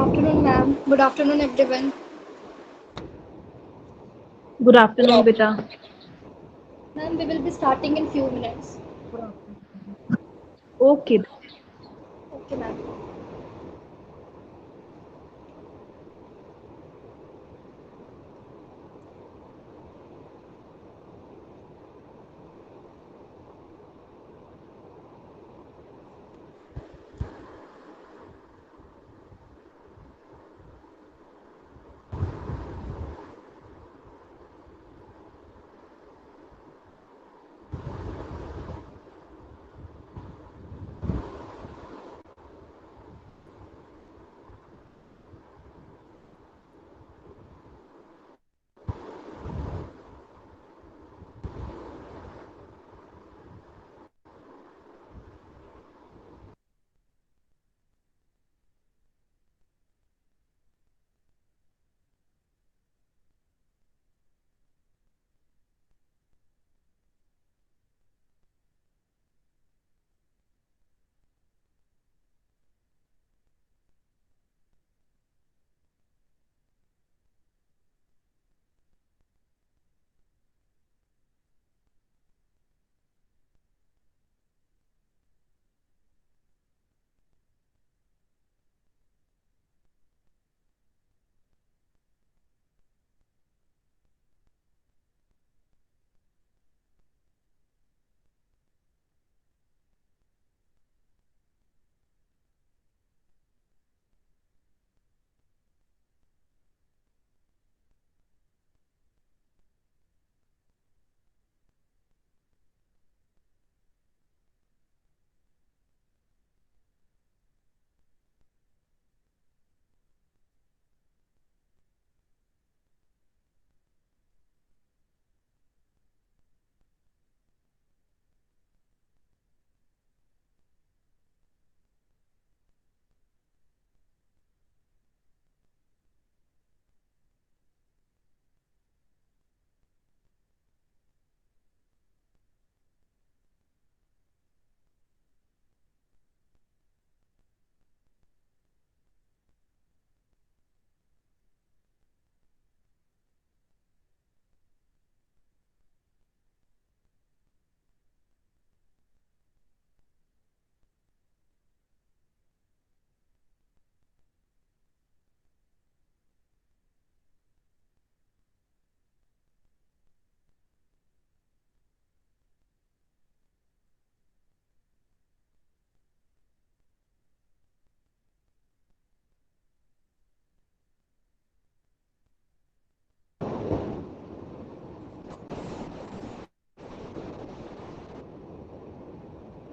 afternoon, ma'am. Good afternoon, everyone. Good afternoon, beta. Ma'am, we will be starting in few minutes. Okay. Okay, ma'am.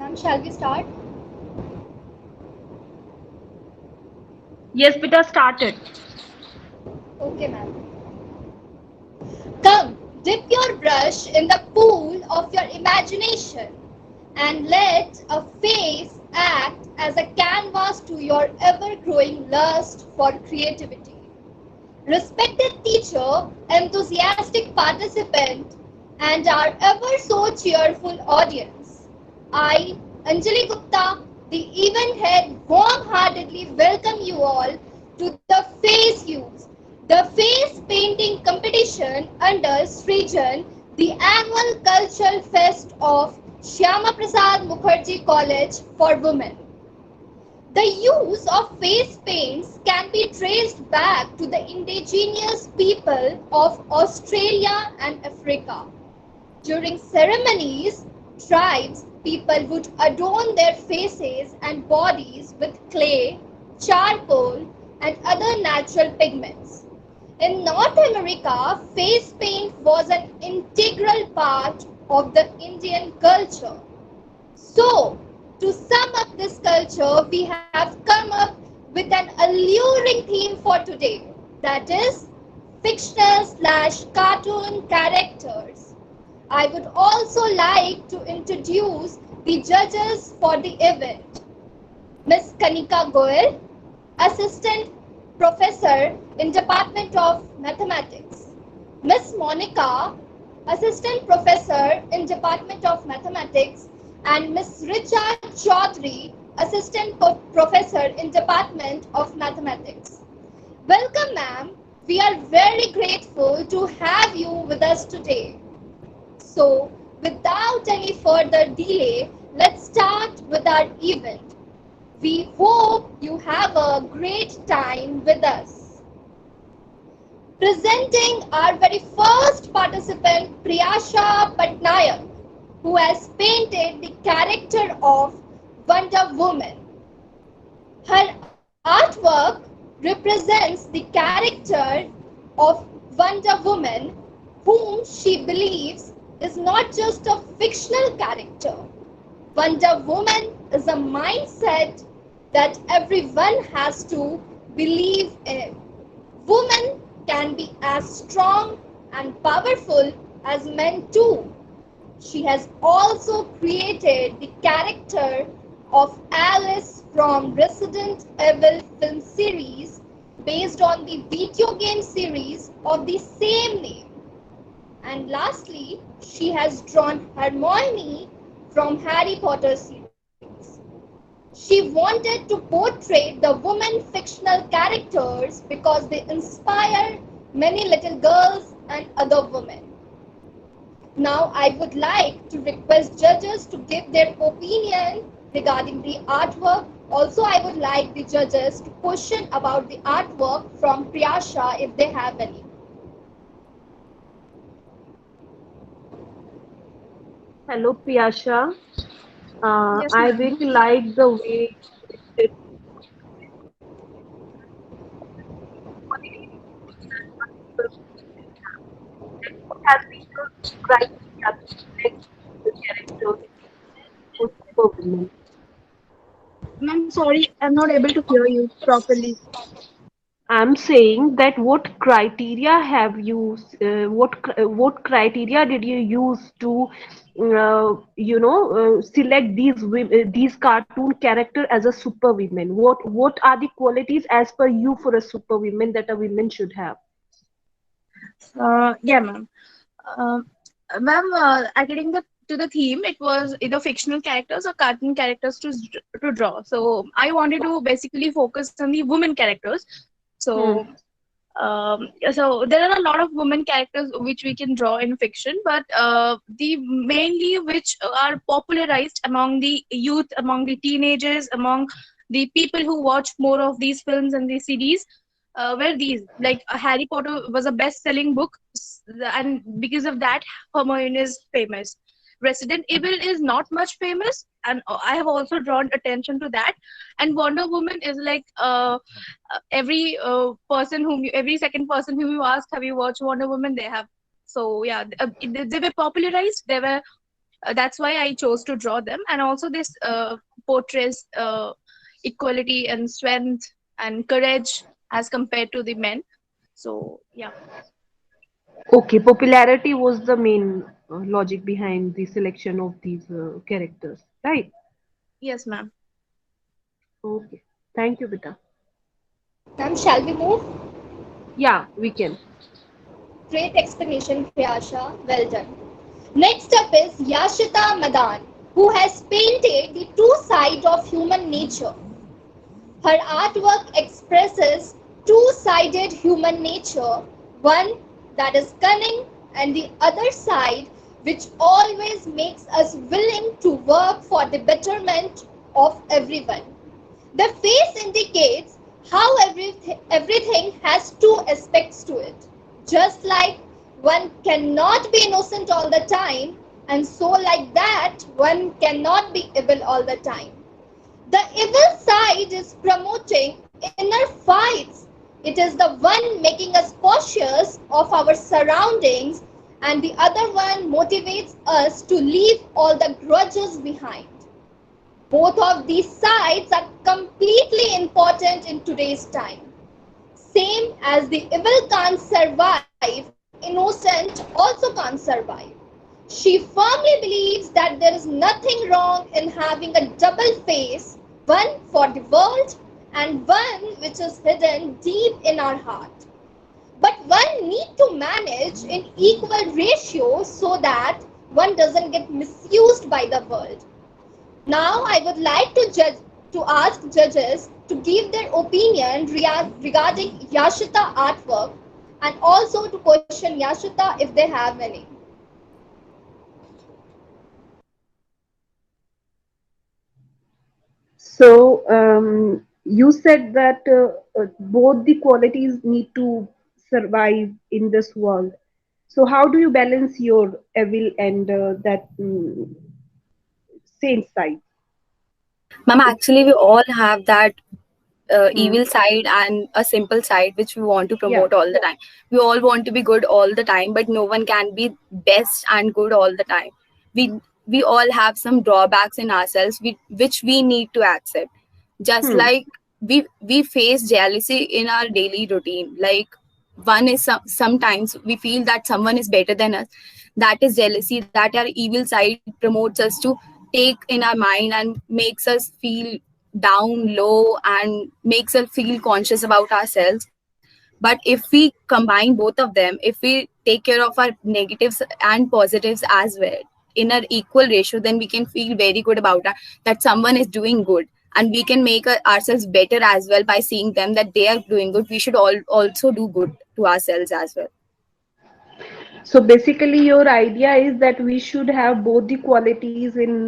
Ma'am, shall we start? Yes, beta started. Okay, ma'am. Come, dip your brush in the pool of your imagination and let a face act as a canvas to your ever growing lust for creativity. Respected teacher, enthusiastic participant, and our ever so cheerful audience, I, Anjali Gupta, the event head, warm heartedly welcome you all to the Face Use, the face painting competition under Srijan, the annual cultural fest of Shyama Prasad Mukherjee College for Women. The use of face paints can be traced back to the indigenous people of Australia and Africa. During ceremonies, tribes people would adorn their faces and bodies with clay, charcoal, and other natural pigments. In North America, face paint was an integral part of the Indian culture. So, to sum up this culture, we have come up with an alluring theme for today, that is, fictional slash cartoon characters. I would also like to introduce the judges for the event. Ms. Kanika Goel, Assistant Professor in Department of Mathematics. Ms. Monica, Assistant Professor in Department of Mathematics, and Ms. Richa Chaudhary, Assistant Professor in Department of Mathematics. Welcome, ma'am. We are very grateful to have you with us today. So, without any further delay, let's start with our event. We hope you have a great time with us. Presenting our very first participant, Priyasha Patnaik, who has painted the character of Wonder Woman. Her artwork represents the character of Wonder Woman, whom she believes is not just a fictional character. Wonder Woman is a mindset that everyone has to believe in. Women can be as strong and powerful as men too. She has also created the character of Alice from Resident Evil film series based on the video game series of the same name. And lastly, she has drawn Hermione from Harry Potter series. She wanted to portray the women fictional characters because they inspire many little girls and other women. Now I would like to request judges to give their opinion regarding the artwork. Also, I would like the judges to question about the artwork from Priyasha if they have any. Hello, Priyasha. Yes, I ma'am. really like the way it has been the criteria to select the character for superwoman. Ma'am, sorry, I'm not able to hear you properly. I'm saying that what criteria did you use to select these cartoon character as a superwoman? What are the qualities as per you for a superwoman that a woman should have? Yeah, ma'am. Uh, Ma'am, according to the theme, it was either fictional characters or cartoon characters to draw. So I wanted to basically focus on the women characters. So Hmm. so there are a lot of women characters which we can draw in fiction, but the mainly which are popularized among the youth, among the teenagers, among the people who watch more of these films and these series were these. Like Harry Potter was a best-selling book, and because of that, Hermione is famous. Resident Evil is not much famous, and I have also drawn attention to that. And Wonder Woman is like every second person whom you ask, have you watched Wonder Woman? They have. So yeah, they were popularized. They were. That's why I chose to draw them. And also this portrays equality and strength and courage as compared to the men. So yeah. Okay, popularity was the main logic behind the selection of these characters, right? Yes, ma'am. Okay, thank you, Bita. Ma'am, shall we move? Yeah, we can. Great explanation, Priyasha. Well done. Next up is Yashita Madan, who has painted the two sides of human nature. Her artwork expresses two-sided human nature, one that is cunning and the other side which always makes us willing to work for the betterment of everyone. The face indicates how everything has two aspects to it. Just like one cannot be innocent all the time, and so like that, one cannot be evil all the time. The evil side is promoting inner fights. It is the one making us cautious of our surroundings, and the other one motivates us to leave all the grudges behind. Both of these sides are completely important in today's time. Same as the evil can't survive, innocent also can't survive. She firmly believes that there is nothing wrong in having a double face, one for the world and one which is hidden deep in our heart. But one need to manage in equal ratio so that one doesn't get misused by the world. Now I would like to to ask judges to give their opinion regarding Yashita artwork and also to question Yashita if they have any. So you said that both the qualities need to survive in this world. So how do you balance your evil and that saint side? Ma'am, It's actually, we all have that hmm, evil side and a simple side which we want to yeah. promote all the time. We all want to be good all the time, but no one can be best and good all the time. We all have some drawbacks in ourselves which we need to accept. Just Hmm. like we face jealousy in our daily routine. Like one is sometimes we feel that someone is better than us. That is jealousy. That our evil side promotes us to take in our mind and makes us feel down low and makes us feel conscious about ourselves. But if we combine both of them, if we take care of our negatives and positives as well in an equal ratio, then we can feel very good about that someone is doing good, and we can make ourselves better as well by seeing them that they are doing good. We should also do good to ourselves as well. So basically, your idea is that we should have both the qualities in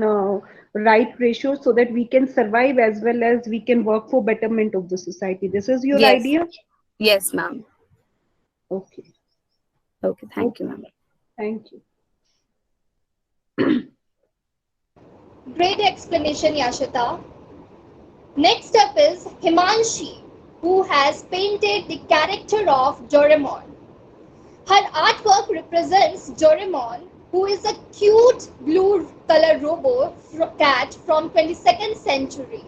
right ratio so that we can survive as well as we can work for betterment of the society. This is your Yes, idea? yes, ma'am. Okay. Okay, thank you, Okay. ma'am. Thank you. Great explanation, Yashita. Next up is Himanshi, who has painted the character of Doraemon. Her artwork represents Doraemon, who is a cute blue color robo cat from 22nd century.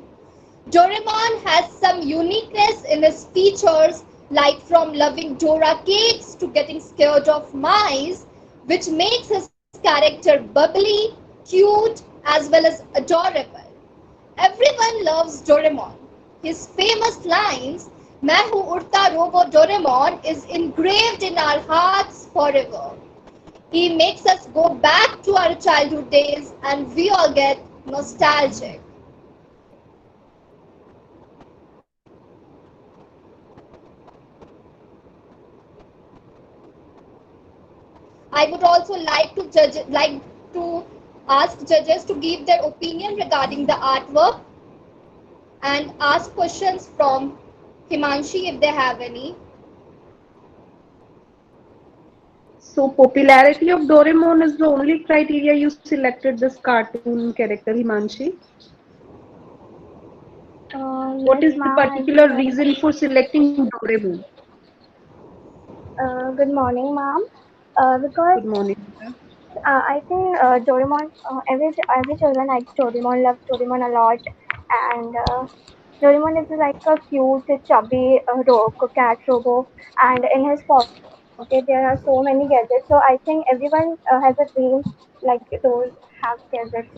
Doraemon has some uniqueness in his features, like from loving Dora cakes to getting scared of mice, which makes his character bubbly, cute, as well as adorable. Everyone loves Doraemon. His famous lines, "मैं हूँ उड़ता robo Doraemon" is engraved in our hearts forever. He makes us go back to our childhood days and we all get nostalgic. I would also like to ask judges to give their opinion regarding the artwork and ask questions from Himanshi if they have any. So popularity of Doraemon is the only criteria you selected this cartoon character, Himanshi. What Yes, is the ma'am. I particular think reason for selecting Doraemon? good morning, ma'am. Because Good morning. I think Doraemon, every children likes Doraemon, loves Doraemon a lot, and Doraemon is like a cute, chubby cat robo, and in his pocket there are so many gadgets. So I think everyone has a dream like those have gadgets.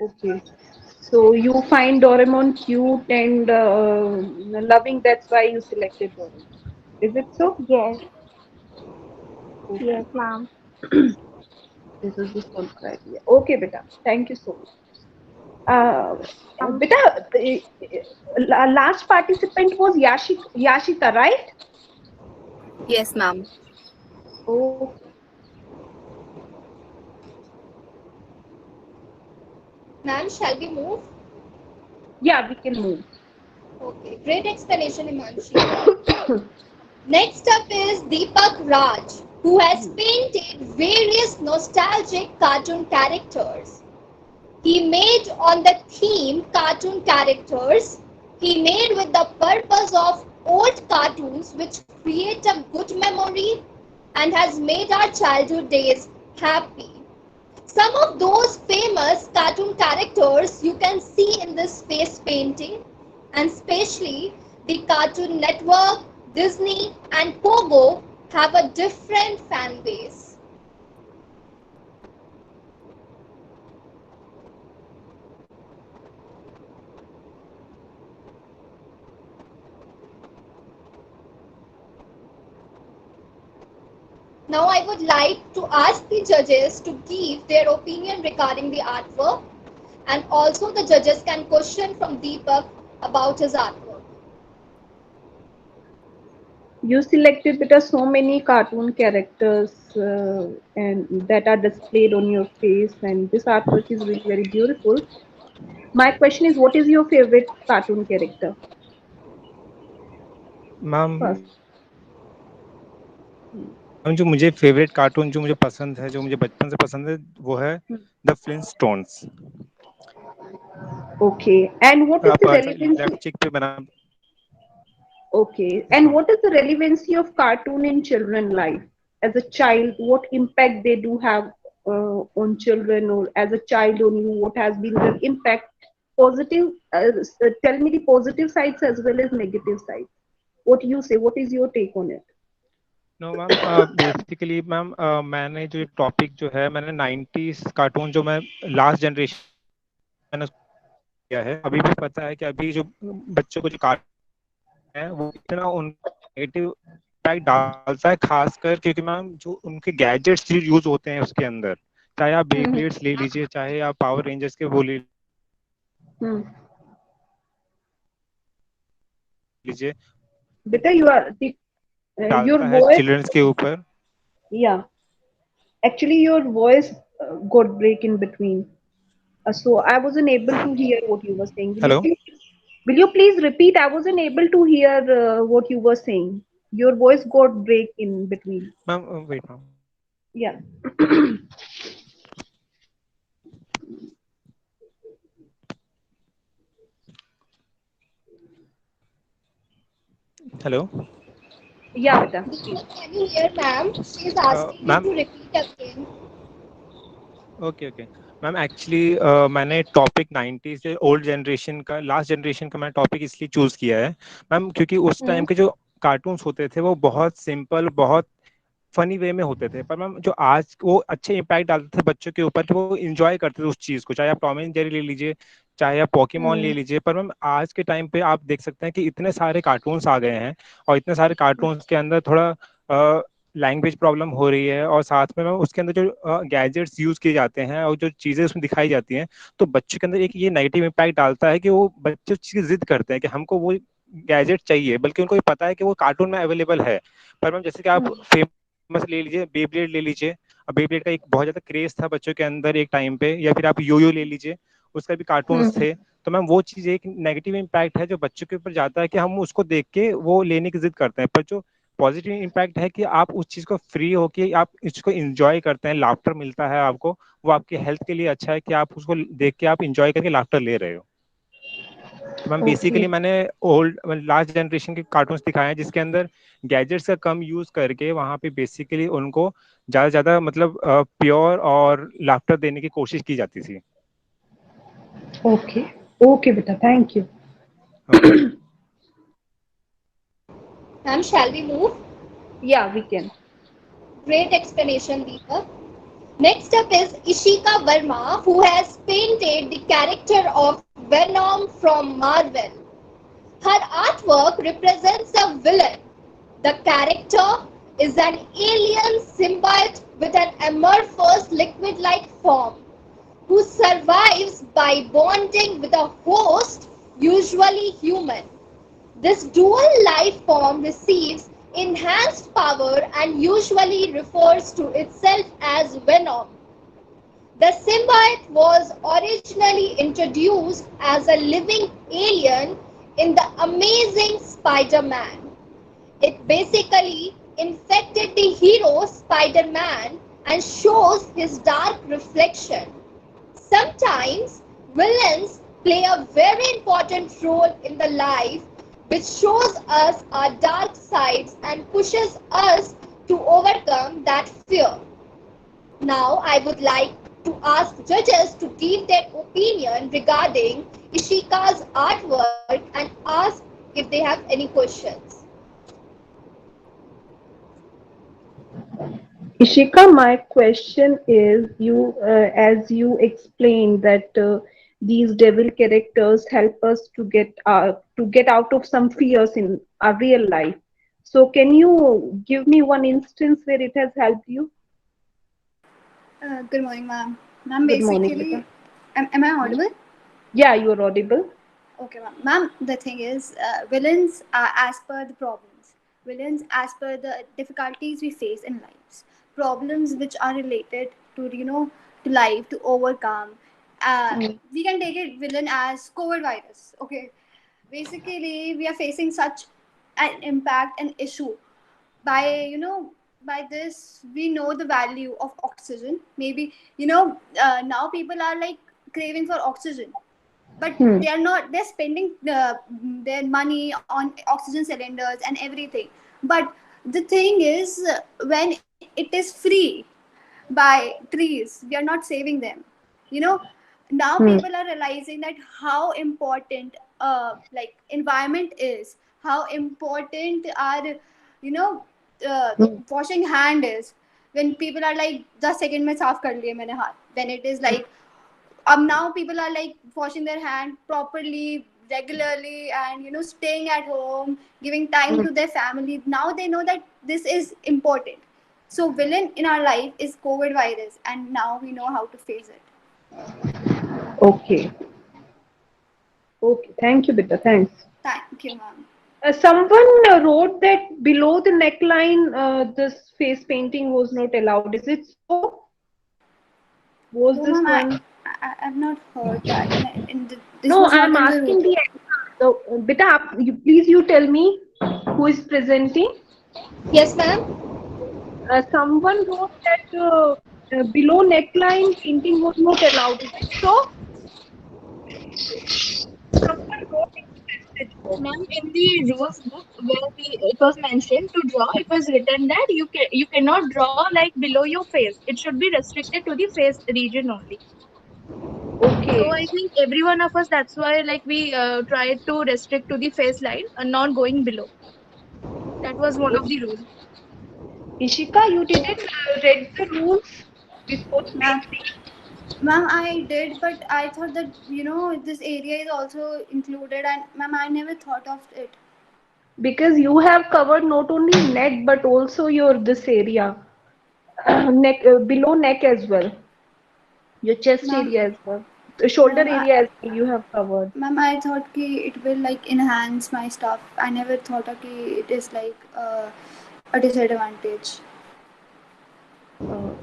Okay. So you find Doraemon cute and loving. That's why you selected Doraemon. Is it so? Yes, Okay. yes, ma'am. This is the sole criteria. Okay, beta. Thank you so much. Um, Beta, last participant was Yashita, right? Yes, ma'am. Okay. Ma'am, shall we move? Yeah, we can move. Okay, great explanation, Himanshi. Next up is Deepak Raj, who has painted various nostalgic cartoon characters. He made on the theme cartoon characters. He made with the purpose of old cartoons which create a good memory and has made our childhood days happy. Some of those famous cartoon characters you can see in this face painting, and especially the Cartoon Network, Disney, and Pogo have a different fan base. Now I would like to ask the judges to give their opinion regarding the artwork, and also the judges can question from Deepak about his artwork. You selected beta so many cartoon characters and that are displayed on your face, and this artwork is really very beautiful. My question is, what is your favorite cartoon character? Ma'am First. Ma'am जो मुझे favourite cartoon जो मुझे पसंद है, जो मुझे बचपन से पसंद है, वो है the Flintstones. Okay, and what is the relevance? Left cheek पे बना। Okay, and what is the relevancy of cartoon in children life? As a child, what impact they do have on children, or as a child on you, what has been the impact? Positive, tell me the positive sides as well as negative sides. What you say, what is your take on it? No ma'am, basically ma'am मैंने जो topic जो है, मैंने 90s cartoon जो मैं last generation मैंने किया है, अभी भी पता है कि अभी जो बच्चों को जो कार्टून है वो इतना उन नेगेटिव इम्पैक्ट डालता है, खासकर क्योंकि मैम जो उनके गैजेट्स यूज होते हैं उसके अंदर, चाहे आप बेब्लेड्स ले लीजिए, चाहे आप पावर रेंजर्स के वो ले लीजिए, बेटा you are the, your डालता है voice, चिल्ड्रंस के ऊपर। yeah, actually your voice got break in between, so I wasn't able to hear what you were saying. Hello Will you please repeat? I wasn't able to hear what you were saying. Your voice got break in between. Ma'am, wait ma'am. Yeah. Hello Yeah, beta. Deepak, can you hear ma'am? She is asking you ma'am, to repeat again. Okay okay ma'am, actually मैंने topic 90 से old generation का, last generation का मैंने topic इसलिए choose किया है ma'am, क्योंकि उस टाइम के जो कार्टून्स होते थे वो बहुत सिंपल, बहुत फनी वे में होते थे, पर मैम जो आज वो अच्छे इम्पैक्ट डालते थे बच्चों के ऊपर कि वो इंजॉय करते थे उस चीज को, चाहे आप टॉम एंड जेरी ले लीजिए, चाहे आप पोकेमॉन ले लीजिए। पर मैम आज के टाइम पे आप देख सकते हैं कि इतने सारे कार्टून्स आ गए हैं, और इतने सारे कार्टून्स के अंदर थोड़ा लैंग्वेज प्रॉब्लम हो रही है, और साथ में मैम उसके अंदर जो गैजेट्स यूज किए जाते हैं और जो चीजें उसमें दिखाई जाती हैं, तो बच्चों के अंदर एक ये नेगेटिव इम्पैक्ट डालता है कि वो बच्चे चीज जिद करते हैं कि हमको वो गैजेट चाहिए, बल्कि उनको ये पता है कि वो कार्टून में अवेलेबल है। पर मैम जैसे कि आप फेमस ले लीजिए, बेब्लेड ले लीजिए, अब बेब्लेड का एक बहुत ज्यादा क्रेज था बच्चों के अंदर एक टाइम पे, या फिर आप योयो ले लीजिए, उसका भी कार्टून्स थे। तो मैम वो चीज एक नेगेटिव इम्पैक्ट है जो बच्चों के ऊपर जाता है कि हम उसको देख के वो लेने की जिद करते हैं, पर जो पॉजिटिव इम्पैक्ट है कि आप उस चीज को फ्री होके आप इसको एंजॉय करते हैं, लाफ्टर मिलता है आपको, वो आपके हेल्थ के लिए अच्छा है कि आप उसको देख के आप एंजॉय करके लाफ्टर ले रहे हो। तो मैम बेसिकली मैंने ओल्ड लास्ट जनरेशन के कार्टून्स दिखाए हैं जिसके अंदर गैजेट्स का कम यूज करके वहां पे बेसिकली उनको ज्यादा ज्यादा मतलब प्योर और लाफ्टर देने की कोशिश की जाती थी। Okay. Okay, beta. Thank you. Okay. Ma'am, shall we move? Yeah, we can. Great explanation, Deepak. Next up is Ishika Verma, who has painted the character of Venom from Marvel. Her artwork represents a villain. The character is an alien symbiote with an amorphous liquid-like form who survives by bonding with a host, usually human. This dual life form receives enhanced power and usually refers to itself as Venom. The symbiote was originally introduced as a living alien in the Amazing Spider-Man. It basically infected the hero Spider-Man and shows his dark reflection. Sometimes villains play a very important role in the life, which shows us our dark sides and pushes us to overcome that fear. Now I would like to ask judges to give their opinion regarding Ishika's artwork and ask if they have any questions. Ishika, my question is, as you explained that these devil characters help us to get out of some fears in our real life. So can you give me one instance where it has helped you? Good morning, ma'am. Ma'am, Good morning, beta. basically, am I audible? Yeah, you're audible. Okay, ma'am. Ma'am, the thing is, villains are as per the problems. Villains as per the difficulties we face in lives. Problems which are related to, to life, to overcome. Mm. We can take it villain as COVID virus. Okay. Basically, we are facing such an impact and issue by by this we know the value of oxygen. Maybe now people are like craving for oxygen, but Hmm. they're spending their money on oxygen cylinders and everything. But the thing is, when it is free by trees, we are not saving them. you know Now Hmm. people are realizing that how important like environment is, how important our Hmm. washing hand is. When people are like 10 second में साफ कर लिए मैंने हाथ, when it is like now people are like washing their hand properly, regularly, and staying at home, giving time Hmm. to their family. Now they know that this is important. So villain in our life is COVID virus, and now we know how to face it. Okay. Okay. Thank you, beta. Thanks. Thank you, ma'am. Someone wrote that below the neckline, this face painting was not allowed. Is it so? Was Oh, this ma'am, one? I've not heard that. This No, was not I'm in the asking the routine. answer. So, beta, please you tell me who is presenting. Yes, ma'am. Someone wrote that below neckline painting was not allowed. Is it so? Someone wrote in the message box. Ma'am, in the rules book where it was mentioned to draw, it was written that you cannot draw like below your face. It should be restricted to the face region only. So Okay. I think every one of us, that's why like we tried to restrict to the face line and not going below. That was one of the rules. Ishika, you didn't read the rules before Ma'am, painting ma'am, I did, but I thought that this area is also included, and ma'am, I never thought of it. because you have covered not only neck but also your this area, neck below neck as well, your chest Ma'am, area as well, the shoulder ma'am, area as well. You have covered. I thought कि it will like enhance my stuff. I never thought कि it is like a disadvantage.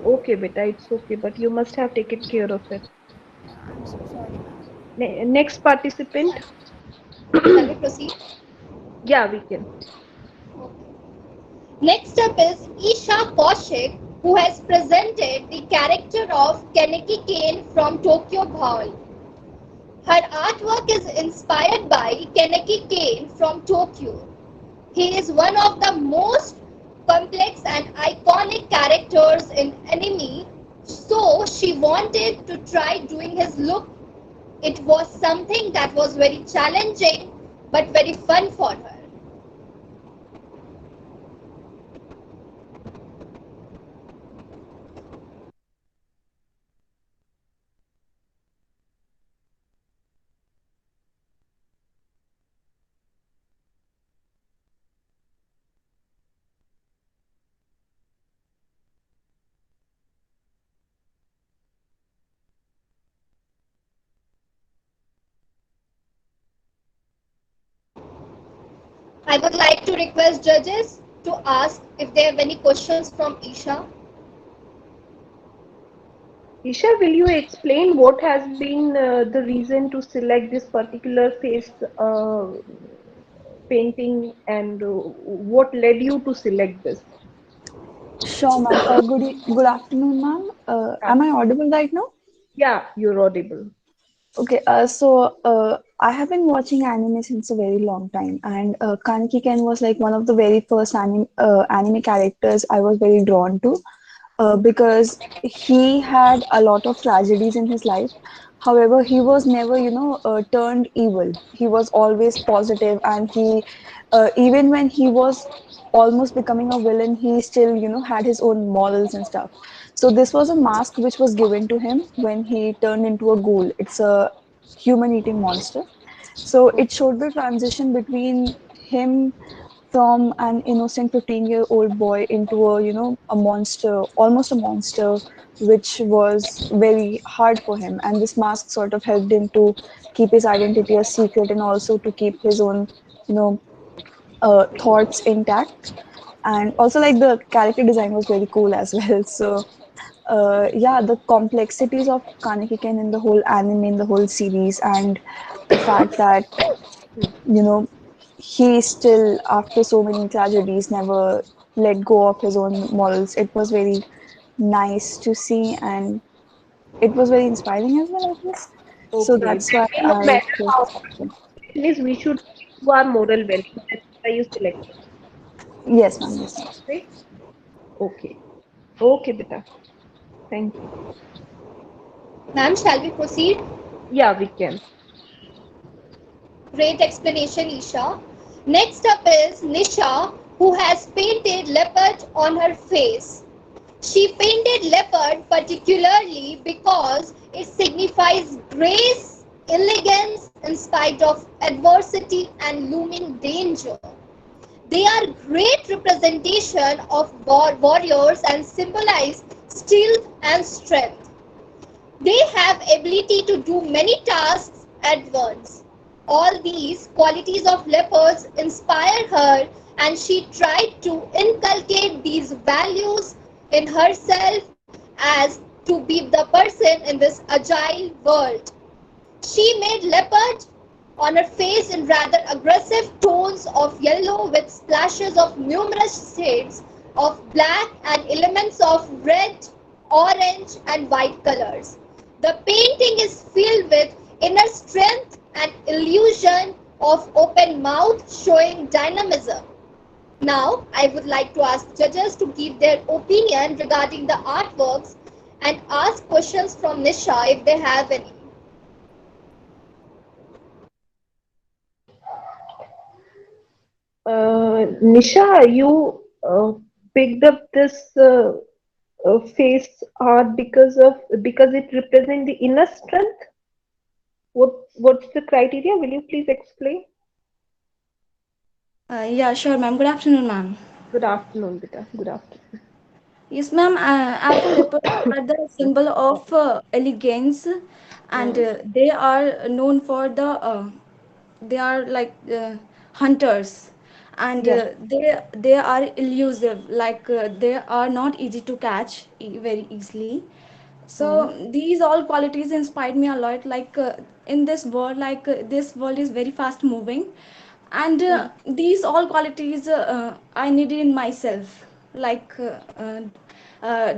Okay, beta, it's okay, but you must have taken care of it. Yeah, I'm so sorry, ma'am. Next participant. Shall we proceed? Yeah, we can. Next up is Isha Kaushik, who has presented the character of Kaneki Kane from Tokyo Ghoul. Her artwork is inspired by Kaneki Kane from Tokyo. He is one of the most complex and iconic characters in anime, so she wanted to try doing his look. It was something that was very challenging but very fun for her. I would like to request judges to ask if they have any questions from Isha. Isha, will you explain what has been the reason to select this particular face painting and what led you to select this? Sure, ma'am. Good afternoon, ma'am. Am I audible right now? Yeah, you're audible. Okay. I have been watching anime since a very long time, and Kaneki Ken was like one of the very first anime characters I was very drawn to, because he had a lot of tragedies in his life. However, he was never, turned evil. He was always positive, and even when he was almost becoming a villain, he still, had his own morals and stuff. So this was a mask which was given to him when he turned into a ghoul. It's a human-eating monster. So it showed the transition between him from an innocent 15-year-old boy into a monster, almost a monster, which was very hard for him. And this mask sort of helped him to keep his identity a secret and also to keep his own, you know, thoughts intact. And also, like, the character design was very cool as well. So yeah, the complexities of Kaneki Ken in the whole anime, in the whole series, and the fact that he still, after so many tragedies, never let go of his own morals. It was very nice to see, and it was very inspiring as well, I guess. So Okay. that's why No I matter chose how this question. it is, we should do our moral values. That's why you selected. Yes, ma'am. Yes. Right? Okay. Okay, beta. Thank you. Ma'am, shall we proceed? Yeah, we can. Great explanation, Isha. Next up is Nisha, who has painted leopard on her face. She painted leopard particularly because it signifies grace, elegance in spite of adversity and looming danger. They are great representation of warriors and symbolize strength and strength. They have ability to do many tasks at once. All these qualities of leopards inspire her, and she tried to inculcate these values in herself as to be the person in this agile world. She made leopard on her face in rather aggressive tones of yellow with splashes of numerous shades of black and elements of red, orange, and white colors. The painting is filled with inner strength and illusion of open mouth showing dynamism. Now, I would like to ask judges to give their opinion regarding the artworks and ask questions from Nisha if they have any. Nisha, you picked up this face art because it represents the inner strength. What's the criteria? Will you please explain? Yeah, sure, ma'am. Good afternoon, ma'am. Good afternoon, Beta. Good afternoon. Yes, ma'am. I feel leopards are the symbol of elegance, and they are known for they are like hunters, and Yeah. they are elusive. Like they are not easy to catch very easily. So Hmm. these all qualities inspired me a lot. Like in this world, this world is very fast moving, and Hmm. these all qualities I needed in myself. Like uh,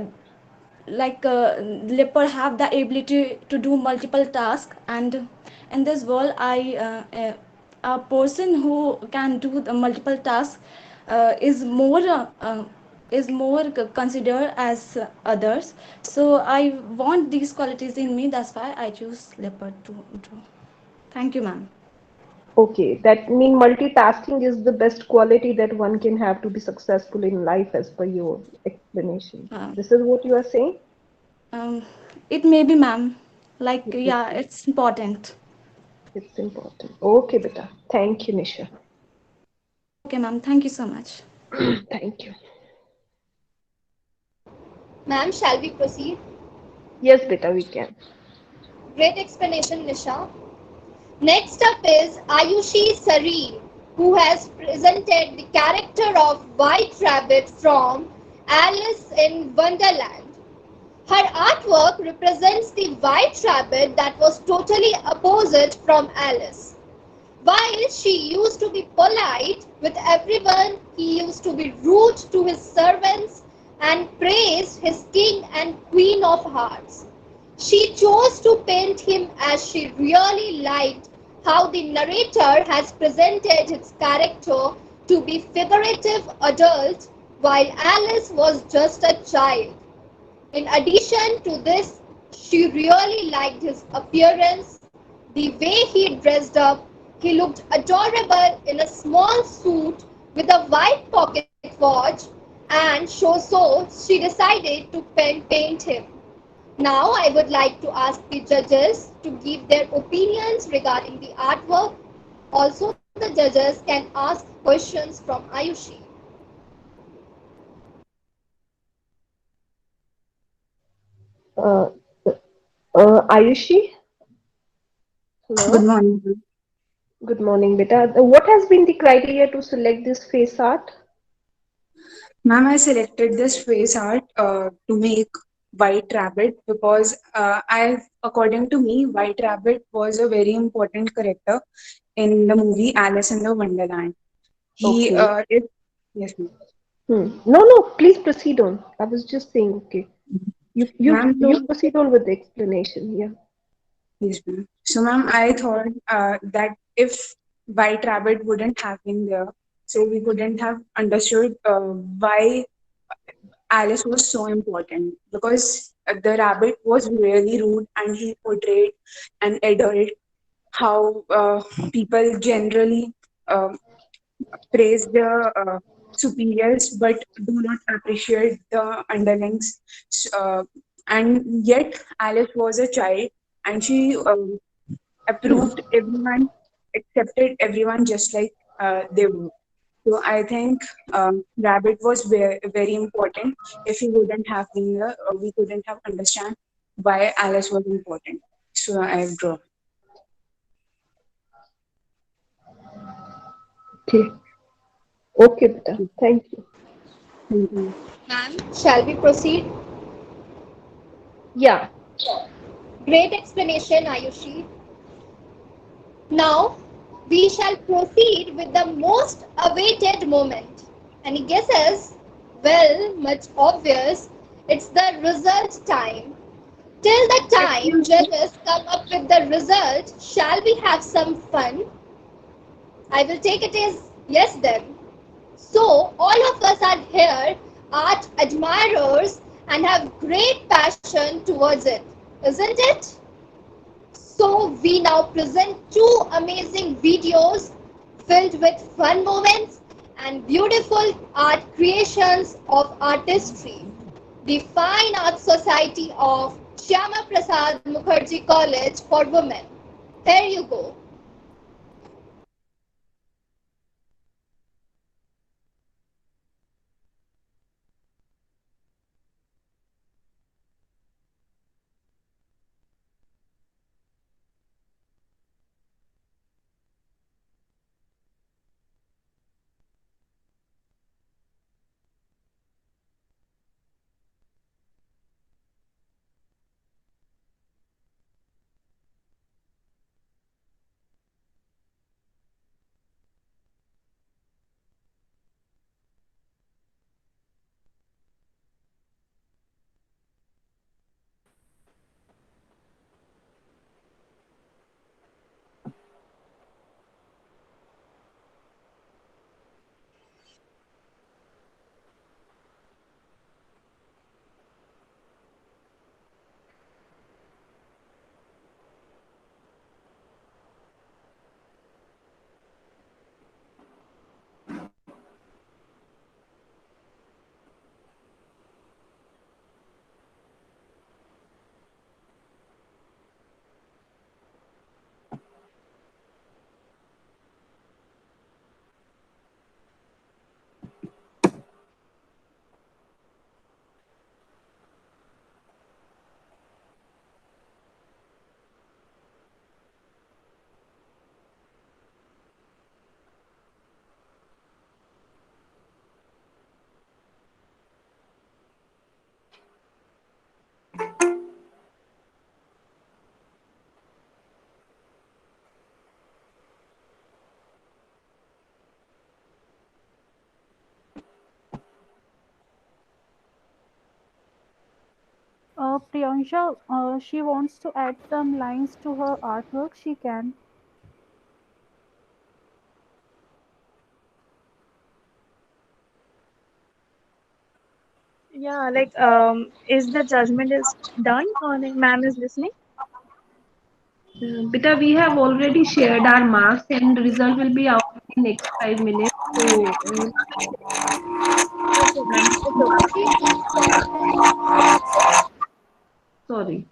leopard have the ability to do multiple tasks, and in this world a person who can do the multiple tasks is more considered as others. So I want these qualities in me. That's why I choose leopard to do. Thank you, ma'am. Okay, that means multitasking is the best quality that one can have to be successful in life, as per your explanation. um, This is what you are saying? um, it may be, ma'am. Like, It is, yeah, it's important. it's important. Okay, beta. Thank you, Nisha. Okay, ma'am. Thank you so much. Thank you. Ma'am, shall we proceed? Yes, beta, we can. Great explanation, Nisha. Next up is Ayushi Sareen, who has presented the character of White Rabbit from Alice in Wonderland. Her artwork represents the white rabbit that was totally opposite from Alice. While she used to be polite with everyone, he used to be rude to his servants and praised his king and queen of hearts. She chose to paint him as she really liked how the narrator has presented his character to be figurative adult while Alice was just a child. In addition to this, she really liked his appearance, the way he dressed up. He looked adorable in a small suit with a white pocket watch, and so she decided to paint him. Now I would like to ask the judges to give their opinions regarding the artwork. Also, the judges can ask questions from Ayushi. Uh, Ayushi, Good hello. morning. Good morning, beta. What has been the criteria to select this face art? Ma'am, I selected this face art to make White Rabbit because according to me, White Rabbit was a very important character in the movie Alice in the Wonderland. He Okay. is, yes, ma'am. No, no, please proceed on. I was just saying, okay. Ma'am, You proceed on with the explanation. Yeah. yes, ma'am. So, ma'am, I thought that if White Rabbit wouldn't have been there, so we couldn't have understood why Alice was so important because the rabbit was really rude and he portrayed an adult how people generally uh, praise the superiors but do not appreciate the underlings. Uh, and yet, Alice was a child and she approved everyone, accepted everyone just like they were. So I think Rabbit was very, very important. If he wouldn't have been here, we couldn't have understand why Alice was important. So I draw. Okay. Okay, beta. Thank you. Thank you. Ma'am, shall we proceed? Yeah. Great explanation, Ayushi. Now, we shall proceed with the most awaited moment. Any guesses? Well, much obvious. It's the result time. Till the time judges come up with the result, shall we have some fun? I will take it as yes then. So, all of us are here, art admirers, and have great passion towards it, isn't it? So, we now present two amazing videos filled with fun moments and beautiful art creations of artistry. The Fine Arts Society of Shyama Prasad Mukherjee College for Women. Here you go. Priyansha, she wants to add some lines to her artwork. She can. Yeah, like is the judgment is done or like ma'am is listening? Beta, we have already shared our marks and result will be out in next 5 minutes. So, Okay, ma'am. It's okay. sorry.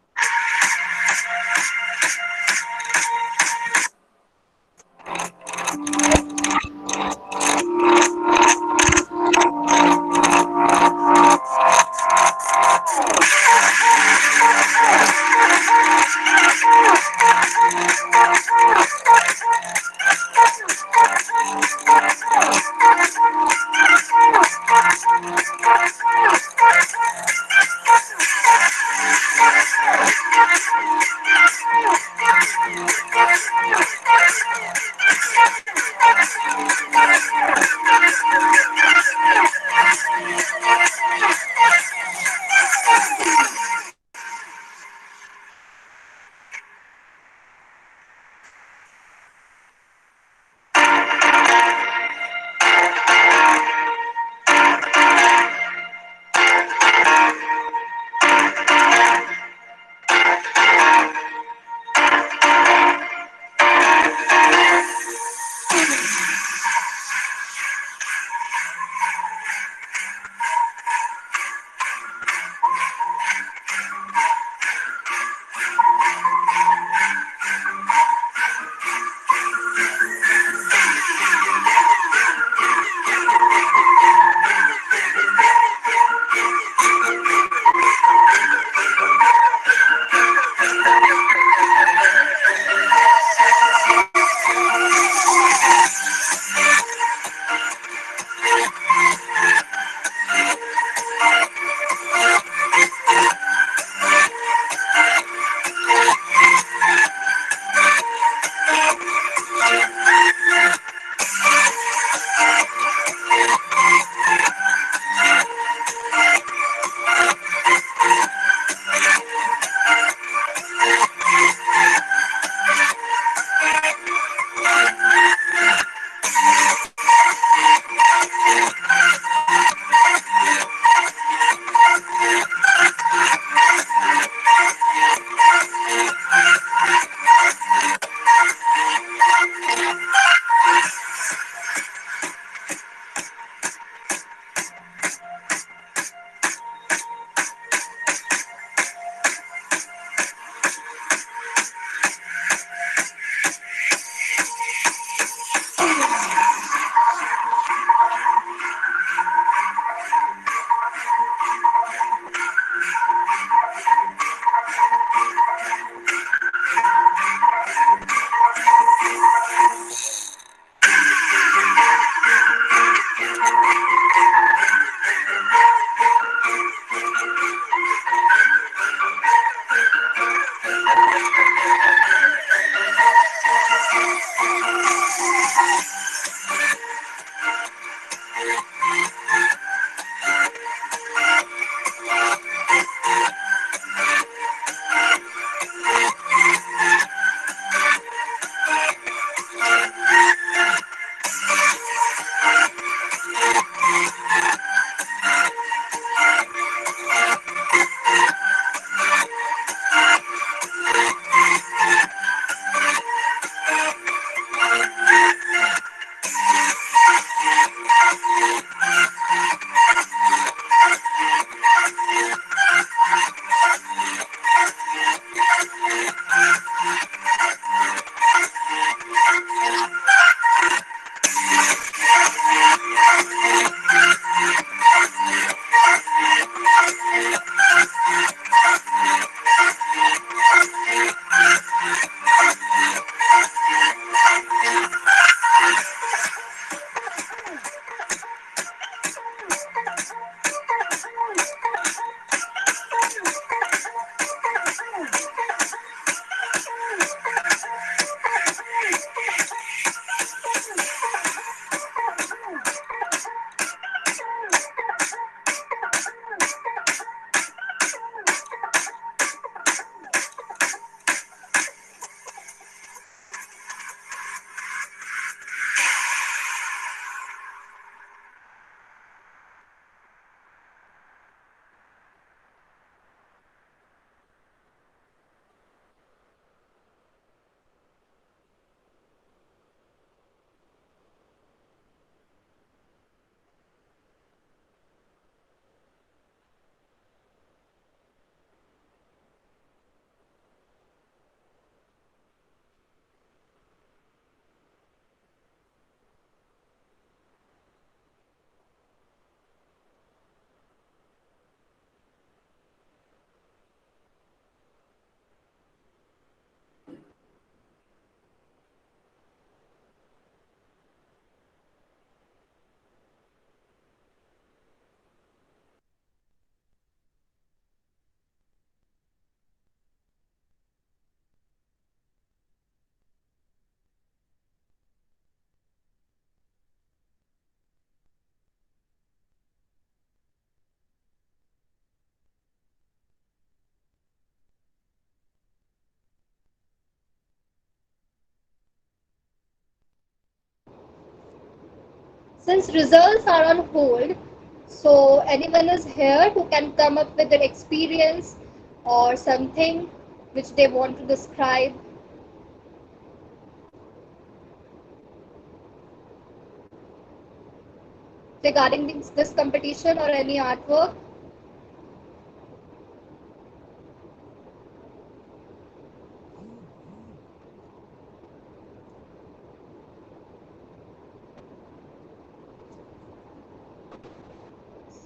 since results are on hold, so anyone is here who can come up with an experience or something which they want to describe? Regarding this competition or any artwork?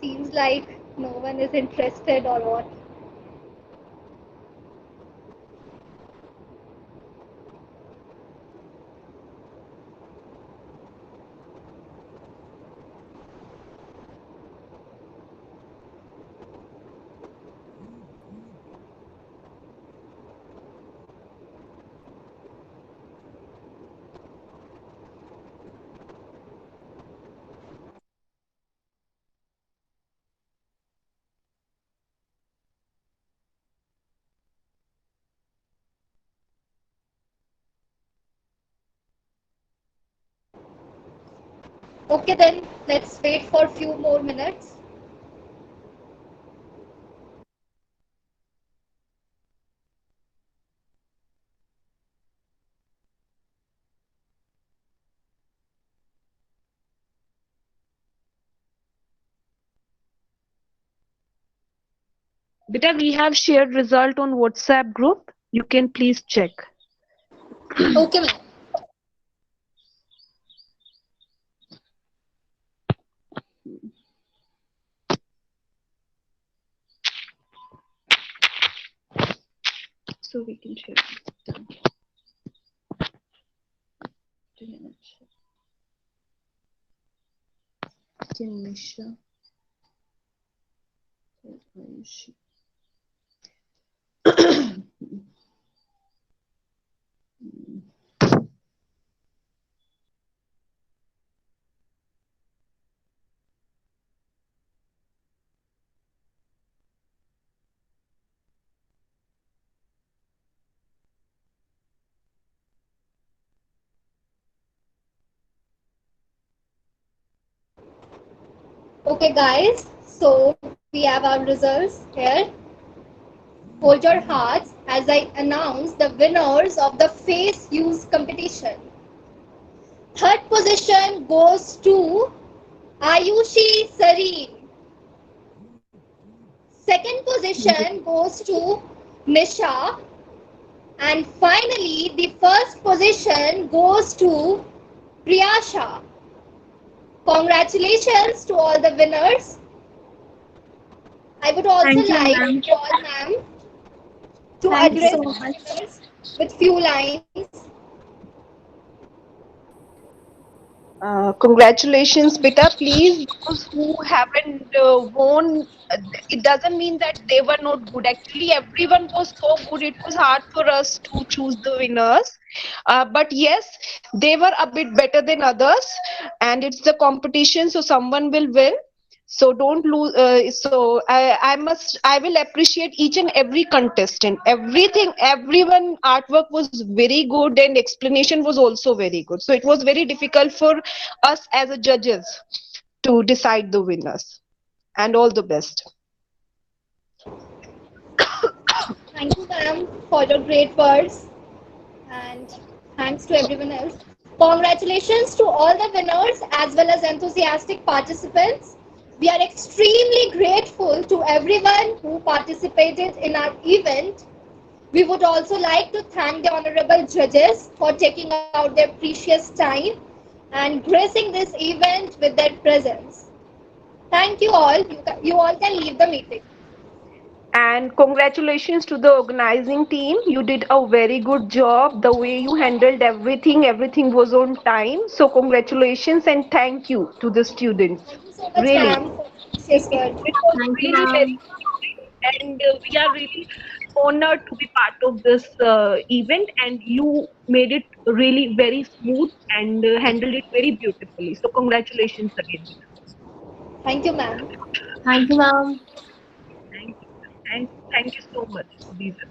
Seems like no one is interested or what? Okay, then let's wait for a few more minutes. Beta, we have shared result on WhatsApp group. You can please check. Okay, ma'am. So we can share. Misha. Where is she? Okay, guys, so we have our results here. Hold your hearts as I announce the winners of the face use competition. Third position goes to Ayushi Sareen. Second position goes to Nisha. And finally, the first position goes to Priyasha. Congratulations to all the winners. I would also Thank you, like ma'am. to call ma'am to Thank you address so the much. winners with few lines. Congratulations, beta. Please, those who haven't won, it doesn't mean that they were not good. Actually, everyone was so good. It was hard for us to choose the winners. But yes, they were a bit better than others, and it's the competition, so someone will win. So don't lose. I will appreciate each and every contestant. Everyone artwork was very good, and explanation was also very good. So it was very difficult for us as a judges to decide the winners. And all the best. Thank you, ma'am, for your great words. And thanks to everyone else. Congratulations to all the winners as well as enthusiastic participants. We are extremely grateful to everyone who participated in our event. We would also like to thank the honorable judges for taking out their precious time and gracing this event with their presence. Thank you all. You all can leave the meeting. And congratulations to the organizing team. You did a very good job. The way you handled everything was on time. So congratulations and thank you to the students. Thank you so much, Really. ma'am, for the precious word. It was Thank you, really very ma'am. good, and we are really honored to be part of this event, and you made it really very smooth and handled it very beautifully. So congratulations again. Thank you, ma'am. Thank you, ma'am. Thank you. Thank you so much, Lisa.